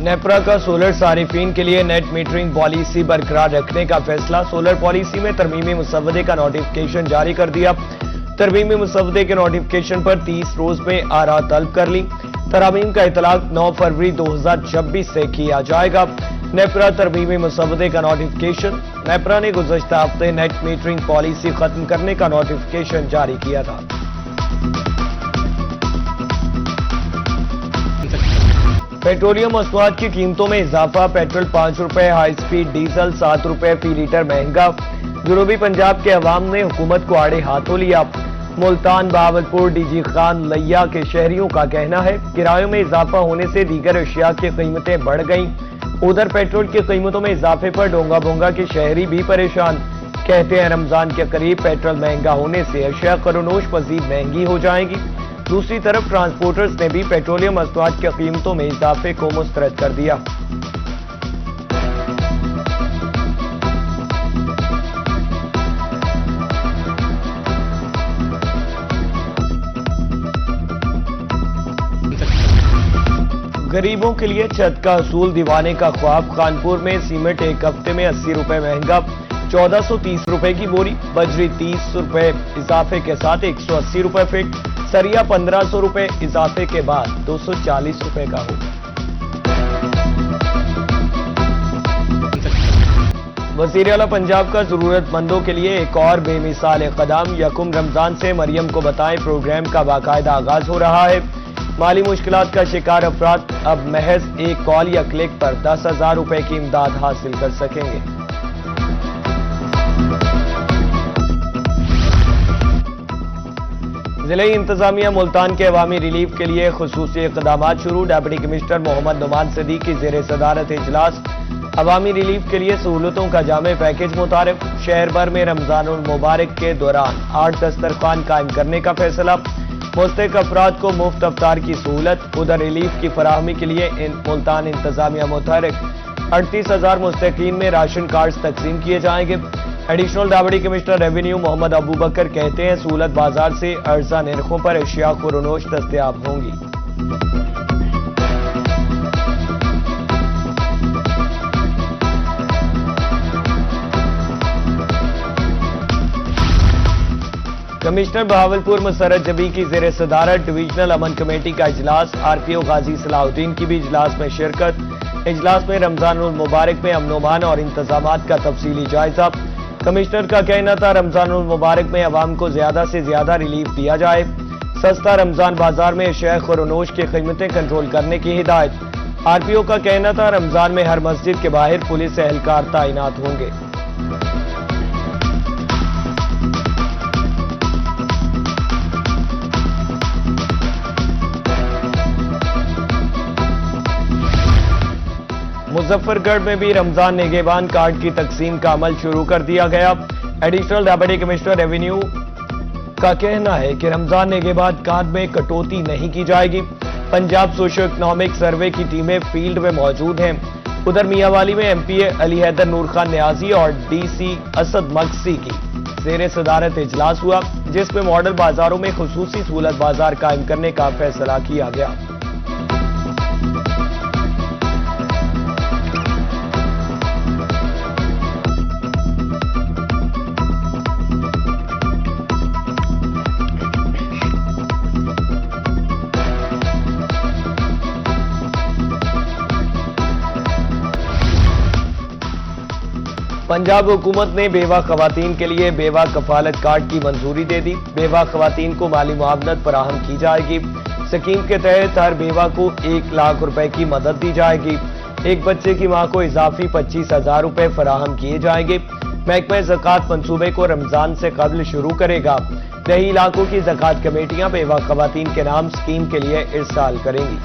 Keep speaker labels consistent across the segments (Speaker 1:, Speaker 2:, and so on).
Speaker 1: नेपरा का सोलर सारिफीन के लिए नेट मीटरिंग पॉलिसी बरकरार रखने का फैसला। सोलर पॉलिसी में तरमीमी मुसव्वदे का नोटिफिकेशन जारी कर दिया। तरमीमी मुसव्वदे के नोटिफिकेशन पर 30 रोज में आरा तलब कर ली। तरामीम का इतलाक 9 फरवरी 2026 से किया जाएगा। नेपरा तरमीमी मुसव्वदे का नोटिफिकेशन। नेपरा ने गुज़श्ता हफ्ते नेट मीटरिंग पॉलिसी खत्म करने का नोटिफिकेशन जारी किया था। पेट्रोलियम मसनूआत की कीमतों में इजाफा। पेट्रोल 5 रुपए, हाई स्पीड डीजल 7 रुपए फी लीटर महंगा। जनूबी पंजाब के अवाम ने हुकूमत को आड़े हाथों लिया। मुल्तान, बहावलपुर, डीजी खान, लिया के शहरियों का कहना है किरायों में इजाफा होने से दीगर अशिया की कीमतें बढ़ गईं। उधर पेट्रोल की कीमतों में इजाफे पर डोंगा बोंगा के शहरी भी परेशान। कहते हैं रमजान के करीब पेट्रोल महंगा होने से अशिया क़ुरनोश मजीद महंगी हो जाएंगी। दूसरी तरफ ट्रांसपोर्टर्स ने भी पेट्रोलियम मसनूआत की कीमतों में इजाफे को मुस्तरद कर दिया। गरीबों के लिए छत का असूल दिवाने का ख्वाब। कानपुर में सीमेंट एक हफ्ते में 80 रुपए महंगा, 1430 रुपए की बोरी। बजरी 30 रुपए इजाफे के साथ 180 रुपए फीट। सरिया 1500 रुपए इजाफे के बाद 240 रुपए का होगा। वज़ीर आला पंजाब का जरूरतमंदों के लिए एक और बेमिसाल कदम। यकुम रमजान से मरियम को बताएं प्रोग्राम का बाकायदा आगाज हो रहा है। माली मुश्किलात का शिकार अफराद अब महज एक कॉल या क्लिक पर 10,000 रुपए की इमदाद हासिल कर सकेंगे। जिले इंतजामिया मुल्तान के अवामी रिलीफ के लिए खुसूसी इक़दामात शुरू। डिप्टी कमिश्नर मोहम्मद नुमान सदीक की ज़ेर सदारत इजलास। अवामी रिलीफ के लिए सहूलतों का जामे पैकेज मुतारिफ। शहर भर में रमजानुल मुबारक के दौरान 8 दस्तरखान कायम करने का फैसला। मुस्तहिक अफराद को मुफ्त अफ्तार की सहूलत। उधर रिलीफ की फराहमी के लिए मुल्तान इंतजामिया मुतहरिक 38,000 मुस्तहिकीन में राशन कार्ड तकसीम किए जाएंगे। Additional deputy commissioner revenue Mohammad Abu Bakar कहते हैं सहूलत बाजार से अर्जा निर्खों पर अशिया क़ुरनोश दस्तयाब होंगी। कमिश्नर बहावलपुर मुसर्रत जबी की ज़ेर सदारत डिवीजनल अमन कमेटी का इजलास। आरपीओ गाजी सलाहुद्दीन की भी इजलास में शिरकत। इजलास में रमजानुल मुबारक में अमन-ओ-अमान और इंतजामात का तफसीली जायजा। कमिश्नर का कहना था रमजानुल मुबारक में अवाम को ज्यादा से ज्यादा रिलीफ दिया जाए। सस्ता रमजान बाजार में अशिया ख़ुरनोश की कीमतें कंट्रोल करने की हिदायत। आरपीओ का कहना था रमजान में हर मस्जिद के बाहर पुलिस एहलकार तैनात होंगे। मुजफ्फरगढ़ में भी रमजान निगहबान कार्ड की तकसीम का अमल शुरू कर दिया गया। एडिशनल डिप्टी कमिश्नर रेवेन्यू का कहना है कि रमजान निगहबान कार्ड में कटौती नहीं की जाएगी। पंजाब सोशो इकोनॉमिक सर्वे की टीमें फील्ड में मौजूद हैं। उधर मियांवाली में एमपीए अली हैदर नूर खान न्याजी और डीसी असद मक्सी की ज़ेर सदारत इजलास हुआ, जिसमें मॉडल बाजारों में खुसूसी सहूलत बाजार कायम करने का फैसला किया गया। पंजाब हुकूमत ने बेवा खवातीन के लिए बेवा कफालत कार्ड की मंजूरी दे दी। बेवा खवातीन को माली मुआवनत फराहम की जाएगी। स्कीम के तहत हर बेवा को 1 लाख रुपए की मदद दी जाएगी। एक बच्चे की मां को इजाफी 25,000 रुपए फराहम किए जाएंगे। महकमा ज़कात मंसूबे को रमजान से कबल शुरू करेगा। दही इलाकों की ज़कात कमेटियां बेवा खवातीन के नाम स्कीम के लिए इरसाल करेंगी।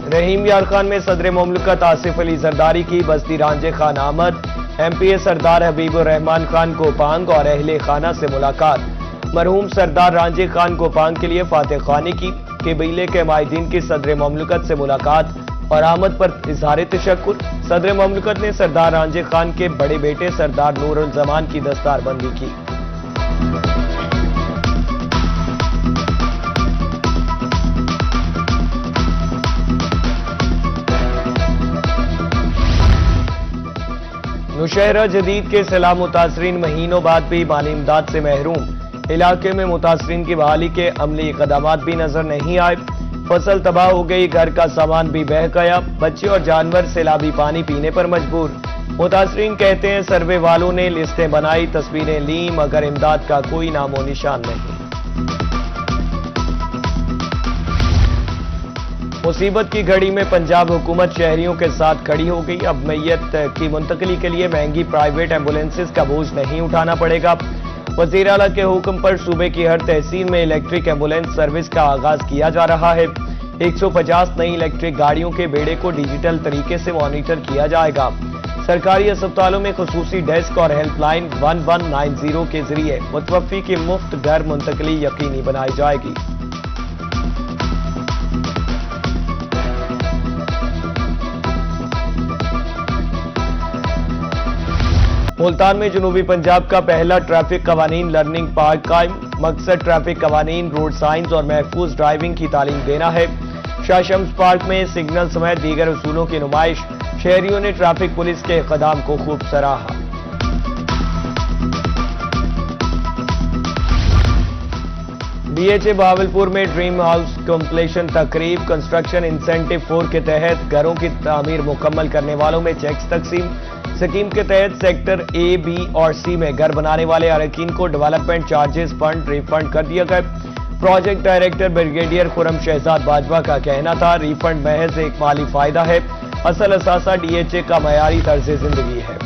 Speaker 1: रहीम यार खान में सदर मुमलिकत आसिफ अली जरदारी की बस्ती रांझे खान आमद। एमपीए सरदार हबीबुर रहमान खान कोपांग और अहले खाना से मुलाकात। मरहूम सरदार रांझे खान कोपांग के लिए फातह खानी की। कबीले के माहिदीन की सदर मुमलिकत से मुलाकात और आमद पर इजहार तशक्कुर। सदर मुमलिकत ने सरदार रांझे खान के बड़े बेटे सरदार नूरुल जमान की दस्तारबंदी की। नौशहरा जदीद के सैलाब मुतासरीन महीनों बाद भी माली इमदाद से महरूम। इलाके में मुतासरीन की बहाली के अमली इक़दाम भी नजर नहीं आए। फसल तबाह हो गई, घर का सामान भी बह गया, बच्चे और जानवर सैलाबी पानी पीने पर मजबूर। मुतासरीन कहते हैं सर्वे वालों ने लिस्टें बनाई, तस्वीरें ली, मगर इमदाद का कोई नामो निशान नहीं। मुसीबत की घड़ी में पंजाब हुकूमत शहरियों के साथ खड़ी हो गई। अब मैयत की मुंतकली के लिए महंगी प्राइवेट एम्बुलेंसेज का बोझ नहीं उठाना पड़ेगा। वज़ीर आला के हुक्म पर सूबे की हर तहसील में इलेक्ट्रिक एम्बुलेंस सर्विस का आगाज किया जा रहा है। 150 नई इलेक्ट्रिक गाड़ियों के बेड़े को डिजिटल तरीके से मॉनिटर किया जाएगा। सरकारी अस्पतालों में खुसूसी डेस्क और हेल्पलाइन 1190 के जरिए मुतवफ़ी की मुफ्त घर मुंतकली यकीनी बनाई जाएगी। मुल्तान में जनूबी पंजाब का पहला ट्रैफिक कवानीन लर्निंग पार्क कायम। मकसद ट्रैफिक कवानीन, रोड साइंस और महफूज ड्राइविंग की तालीम देना है। शाह शम्स पार्क में सिग्नल समेत दीगर उसूलों की नुमाइश। शहरियों ने ट्रैफिक पुलिस के इक़दाम को खूब सराहा। डीएचए बहावलपुर में ड्रीम हाउस कंप्लीशन तकरीब। कंस्ट्रक्शन इंसेंटिव 4 के तहत घरों की तामीर मुकम्मल करने वालों में चेक्स तकसीम। स्कीम के तहत सेक्टर ए, बी और सी में घर बनाने वाले अरकीन को डेवलपमेंट चार्जेस फंड रिफंड कर दिया गया। Project director brigadier Khurram Shahzad Bajwa का कहना था, रिफंड महज एक माली फायदा है, असल असासा डीएचए का मयारी तर्ज जिंदगी है।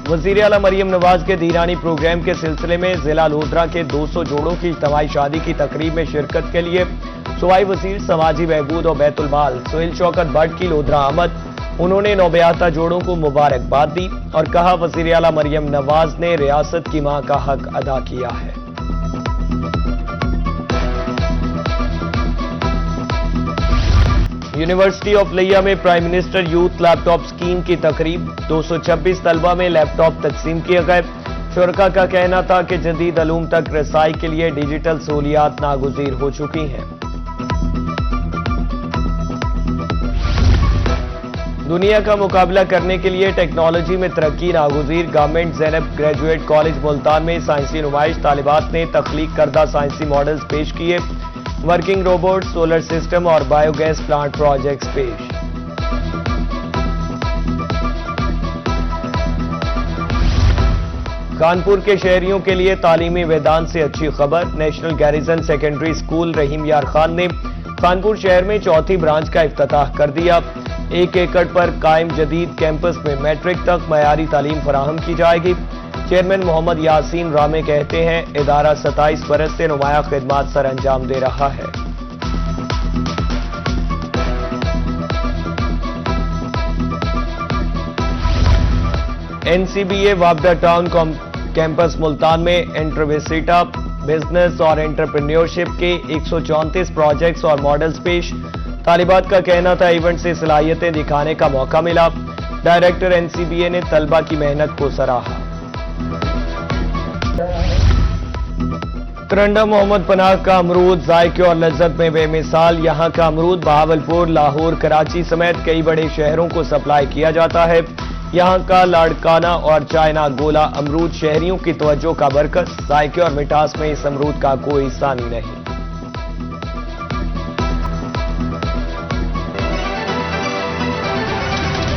Speaker 1: वज़ीर आला मरियम नवाज के दीरानी प्रोग्राम के सिलसिले में जिला लोधरा के 200 जोड़ों की इज्तिमाई शादी की तकरीब में शिरकत के लिए सूबाई वज़ीर समाजी बहबूद और बैतुल माल सोहेल शौकत भट्ट की लोधरा आमद। उन्होंने नौबयाता जोड़ों को मुबारकबाद दी और कहा, वज़ीर आला मरियम नवाज ने रियासत की मां का हक अदा किया है। यूनिवर्सिटी ऑफ लिया में prime minister youth laptop scheme की तकरीब। 226 तलबा में लैपटॉप तकसीम किए गए। शुरका का कहना था कि जदीद अलूम तक रसाई के लिए डिजिटल सहूलियात नागुज़ीर हो चुकी हैं। दुनिया का मुकाबला करने के लिए टेक्नोलॉजी में तरक्की नागुज़ीर। Government Zainab graduate college Multan में साइंसी नुमाइश। तालिबात ने तख्लीक करदा साइंसी मॉडल्स पेश किए। वर्किंग रोबोट, सोलर सिस्टम और बायोगैस प्लांट प्रोजेक्ट्स पेश। कानपुर के शहरियों के लिए तालीमी मैदान से अच्छी खबर। नेशनल गैरिजन सेकेंडरी स्कूल रहीम यार खान ने कानपुर शहर में चौथी ब्रांच का इफ्तिताह कर दिया। 1 एकड़ पर कायम जदीद कैंपस में मैट्रिक तक मयारी तालीम फराहम की जाएगी। चेयरमैन मोहम्मद यासीन रामे कहते हैं, इदारा 27 बरस से नुमाया खिदमात सर अंजाम दे रहा है। एनसीबीए वाबदा टाउन कैंपस मुल्तान में इंटरविसिटा बिजनेस और एंटरप्रेन्योरशिप के 134 प्रोजेक्ट्स और मॉडल्स पेश। तालिबात का कहना था, इवेंट से सलाहियतें दिखाने का मौका मिला। डायरेक्टर एनसीबीए ने तलबा की मेहनत को सराहा। तरंडा मोहम्मद पनाह का अमरूद जायके और लज्जत में बेमिसाल। यहां का अमरूद बहावलपुर, लाहौर, कराची समेत कई बड़े शहरों को सप्लाई किया जाता है। यहां का लाड़काना और चाइना गोला अमरूद शहरियों की तवज्जो का बरकस। जायके और मिठास में इस अमरूद का कोई सानी नहीं।